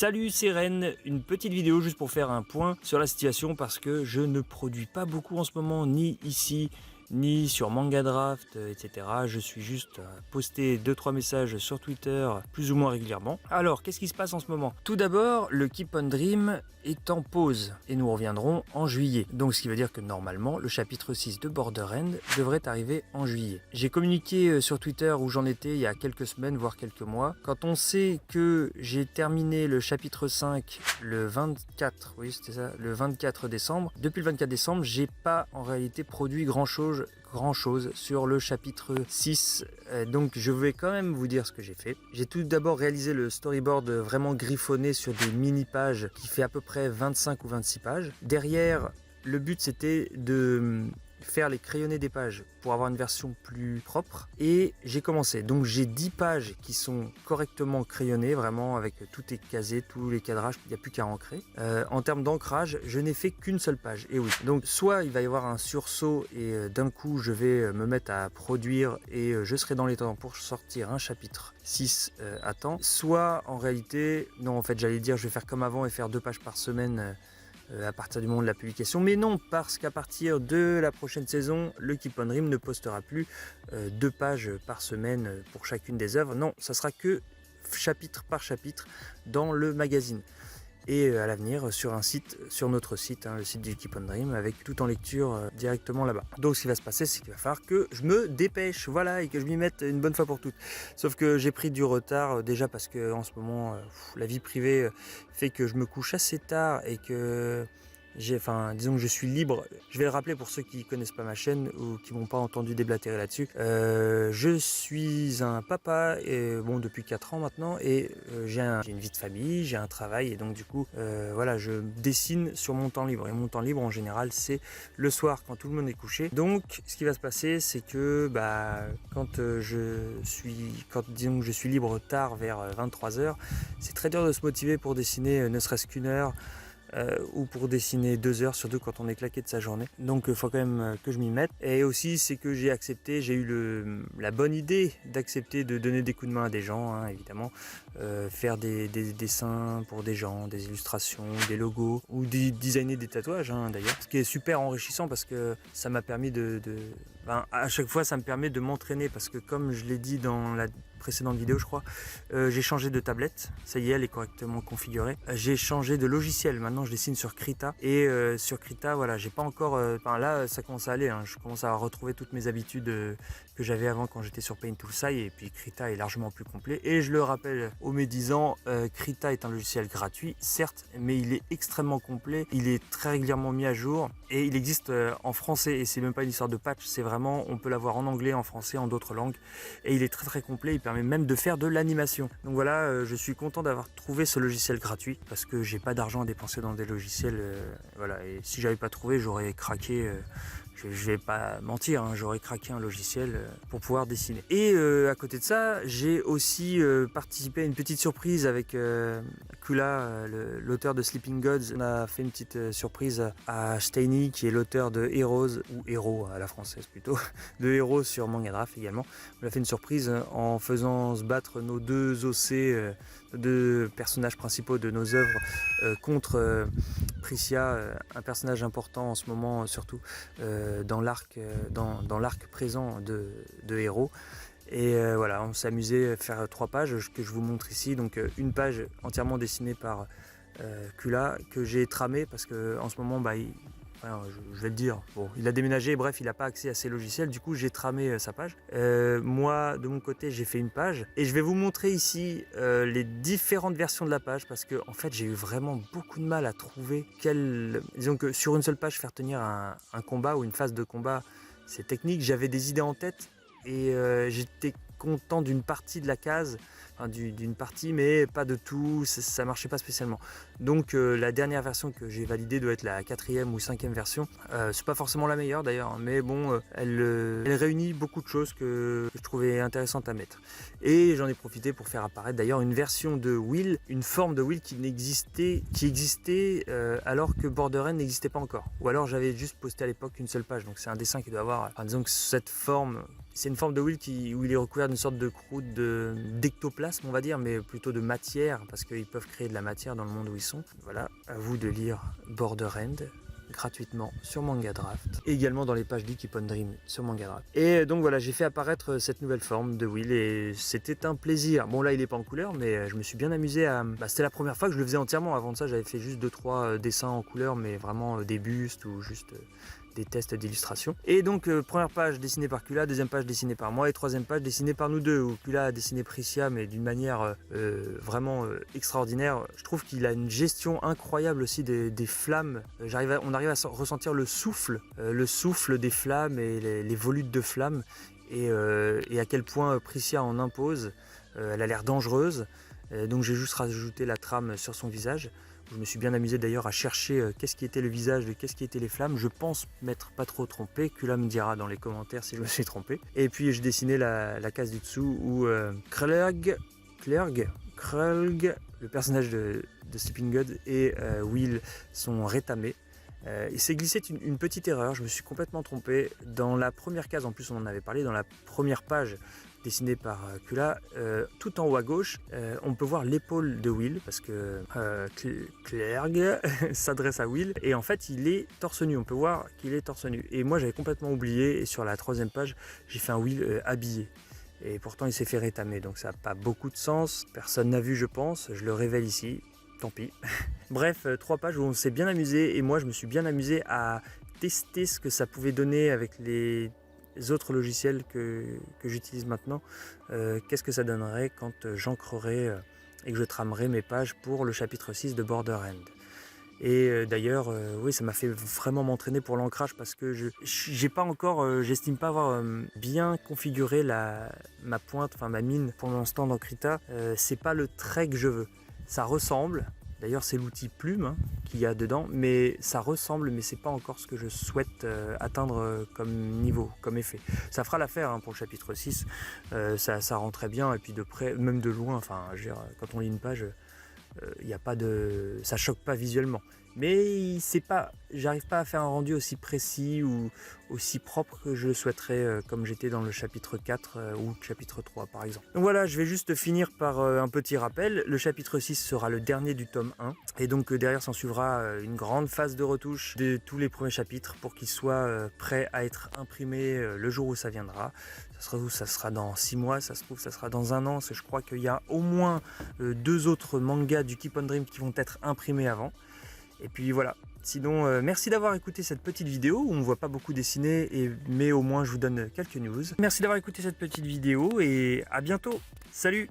Salut, c'est Ren, une petite vidéo juste pour faire un point sur la situation parce que je ne produis pas beaucoup en ce moment, ni ici, ni sur Manga Draft, etc. Je suis juste à poster 2-3 messages sur Twitter plus ou moins régulièrement. Alors, qu'est-ce qui se passe en ce moment? Tout d'abord, le Keep on Dream est en pause et nous reviendrons en juillet. Donc, ce qui veut dire que normalement, le chapitre 6 de Border End devrait arriver en juillet. J'ai communiqué sur Twitter où j'en étais il y a quelques semaines, voire quelques mois. Quand on sait que j'ai terminé le chapitre 5 le 24, oui c'était ça, le 24 décembre, depuis le 24 décembre, j'ai pas en réalité produit grand chose sur le chapitre 6, donc je vais quand même vous dire ce que j'ai fait. J'ai tout d'abord réalisé le storyboard vraiment griffonné sur des mini pages qui fait à peu près 25 ou 26 pages. Derrière, le but c'était de faire les crayonnés des pages pour avoir une version plus propre, et j'ai commencé. Donc j'ai 10 pages qui sont correctement crayonnées, vraiment avec tout est casé, tous les cadrages, il n'y a plus qu'à ancrer. En termes d'ancrage, je n'ai fait qu'une seule page, et oui. Donc soit il va y avoir un sursaut et d'un coup je vais me mettre à produire et je serai dans les temps pour sortir un chapitre 6 à temps, soit en réalité, non en fait j'allais dire je vais faire comme avant et faire 2 pages par semaine à partir du moment de la publication, mais non, parce qu'à partir de la prochaine saison, le Keep on Dream ne postera plus 2 pages par semaine pour chacune des œuvres. Non, ça sera que chapitre par chapitre dans le magazine. Et à l'avenir sur un site, sur notre site, le site du Keep on Dream, avec tout en lecture directement là-bas. Donc ce qui va se passer, c'est qu'il va falloir que je me dépêche, voilà, et que je m'y mette une bonne fois pour toutes. Sauf que j'ai pris du retard déjà parce que en ce moment, la vie privée fait que je me couche assez tard et que disons que je suis libre. Je vais le rappeler pour ceux qui connaissent pas ma chaîne ou qui m'ont pas entendu déblatérer là-dessus. Je suis un papa et bon depuis 4 ans maintenant, et j'ai une vie de famille, j'ai un travail, et donc du coup voilà, je dessine sur mon temps libre, et mon temps libre en général c'est le soir quand tout le monde est couché. Donc ce qui va se passer, c'est que quand disons que je suis libre tard vers 23h, c'est très dur de se motiver pour dessiner ne serait-ce qu'une heure. Ou pour dessiner 2 heures, surtout quand on est claqué de sa journée. Donc il faut quand même que je m'y mette. Et aussi c'est que j'ai eu la bonne idée d'accepter de donner des coups de main à des gens, évidemment. Faire des dessins pour des gens, des illustrations, des logos, ou designer des tatouages d'ailleurs. Ce qui est super enrichissant parce que ça m'a permis à chaque fois ça me permet de m'entraîner, parce que comme je l'ai dit dans la précédente vidéo je crois, j'ai changé de tablette, ça y est, elle est correctement configurée. J'ai changé de logiciel, maintenant je dessine sur Krita, et sur Krita voilà, j'ai pas encore, là ça commence à aller, je commence à retrouver toutes mes habitudes que j'avais avant quand j'étais sur Paint Toolsai, et puis Krita est largement plus complet. Et je le rappelle aux médisants, Krita est un logiciel gratuit certes, mais il est extrêmement complet, il est très régulièrement mis à jour, et il existe en français, et c'est même pas une histoire de patch, c'est vraiment, on peut l'avoir en anglais, en français, en d'autres langues, et il est très très complet, il permet même de faire de l'animation. Donc voilà, je suis content d'avoir trouvé ce logiciel gratuit, parce que j'ai pas d'argent à dépenser dans des logiciels, voilà, et si j'avais pas trouvé, j'aurais craqué, je vais pas mentir, j'aurais craqué un logiciel pour pouvoir dessiner. Et à côté de ça, j'ai aussi participé à une petite surprise avec Kula, l'auteur de Sleeping Gods. On a fait une petite surprise à Steiny, qui est l'auteur de Heroes, ou Héros à la française plutôt, de Héros sur Manga Draft également. On a fait une surprise en faisant se battre nos 2 OC, 2 personnages principaux de nos œuvres, contre Priscia, un personnage important en ce moment, surtout dans l'arc présent de Héros. Et voilà, on s'est amusé à faire 3 pages que je vous montre ici. Donc une page entièrement dessinée par Kula, que j'ai tramé parce que en ce moment je vais le dire, bon, il a déménagé, bref, il n'a pas accès à ses logiciels, du coup j'ai tramé sa page. Moi, de mon côté, j'ai fait une page, et je vais vous montrer ici les différentes versions de la page, parce que en fait, j'ai eu vraiment beaucoup de mal à trouver disons que sur une seule page, faire tenir un combat ou une phase de combat, c'est technique. J'avais des idées en tête, et j'étais content d'une partie de la case, d'une partie, mais pas de tout, ça marchait pas spécialement. Donc la dernière version que j'ai validée doit être la 4e ou 5e version. C'est pas forcément la meilleure d'ailleurs, mais bon, elle réunit beaucoup de choses que je trouvais intéressantes à mettre. Et j'en ai profité pour faire apparaître d'ailleurs une version de Will, une forme de Will qui existait alors que Border End n'existait pas encore. Ou alors j'avais juste posté à l'époque une seule page, donc c'est un dessin qui doit avoir, disons que cette forme C'est une forme de Will où il est recouvert d'une sorte de croûte d'ectoplasme, on va dire, mais plutôt de matière, parce qu'ils peuvent créer de la matière dans le monde où ils sont. Voilà, à vous de lire Border End gratuitement sur Mangadraft, et également dans les pages du Keep on Dream sur Mangadraft. Et donc voilà, j'ai fait apparaître cette nouvelle forme de Will et c'était un plaisir. Bon là il est pas en couleur, mais je me suis bien amusé à... c'était la première fois que je le faisais entièrement. Avant de ça j'avais fait juste 2-3 dessins en couleur, mais vraiment des bustes ou juste des tests d'illustration. Et donc première page dessinée par Kula, deuxième page dessinée par moi et troisième page dessinée par nous deux, où Kula a dessiné Priscia mais d'une manière vraiment extraordinaire. Je trouve qu'il a une gestion incroyable aussi des flammes. On arrive à ressentir le souffle des flammes et les volutes de flammes et à quel point Priscia en impose. Elle a l'air dangereuse, donc j'ai juste rajouté la trame sur son visage. Je me suis bien amusé d'ailleurs à chercher qu'est-ce qui était le visage et qu'est-ce qui était les flammes. Je pense m'être pas trop trompé, Kula me dira dans les commentaires si je me suis trompé. Et puis j'ai dessiné la case du dessous où Krelg, le personnage de Sleeping God, et Will sont rétamés. Il s'est glissé une petite erreur, je me suis complètement trompé. Dans la première case, en plus on en avait parlé, dans la première page dessinée par Kula, tout en haut à gauche, on peut voir l'épaule de Will, parce que Clerg s'adresse à Will, et en fait il est torse nu, on peut voir qu'il est torse nu. Et moi j'avais complètement oublié, et sur la troisième page, j'ai fait un Will habillé. Et pourtant il s'est fait rétamer, donc ça n'a pas beaucoup de sens, personne n'a vu je pense, je le révèle ici. Tant pis. Bref, 3 pages où on s'est bien amusé et moi je me suis bien amusé à tester ce que ça pouvait donner avec les autres logiciels que j'utilise maintenant. Qu'est-ce que ça donnerait quand j'ancrerais et que je tramerais mes pages pour le chapitre 6 de Border End. Et d'ailleurs, oui, ça m'a fait vraiment m'entraîner pour l'ancrage parce que j'ai pas encore, j'estime pas avoir bien configuré ma pointe, enfin ma mine pour mon stand en Krita. C'est pas le trait que je veux. Ça ressemble, d'ailleurs c'est l'outil plume qu'il y a dedans, mais ça ressemble, mais c'est pas encore ce que je souhaite atteindre comme niveau, comme effet. Ça fera l'affaire pour le chapitre 6, ça rend très bien, et puis de près, même de loin, enfin, je veux dire, quand on lit une page, y a pas de, ça choque pas visuellement. Mais j'arrive pas à faire un rendu aussi précis ou aussi propre que je le souhaiterais comme j'étais dans le chapitre 4 ou le chapitre 3 par exemple. Donc voilà, je vais juste finir par un petit rappel. Le chapitre 6 sera le dernier du tome 1 et donc derrière s'en suivra une grande phase de retouche de tous les premiers chapitres pour qu'ils soient prêts à être imprimés le jour où ça viendra. Ça sera dans 6 mois, ça se trouve ça sera dans 1 an, parce que je crois qu'il y a au moins 2 autres mangas du Keep on Dream qui vont être imprimés avant. Et puis voilà, sinon merci d'avoir écouté cette petite vidéo où on ne voit pas beaucoup dessiner, mais au moins je vous donne quelques news. Merci d'avoir écouté cette petite vidéo et à bientôt, salut!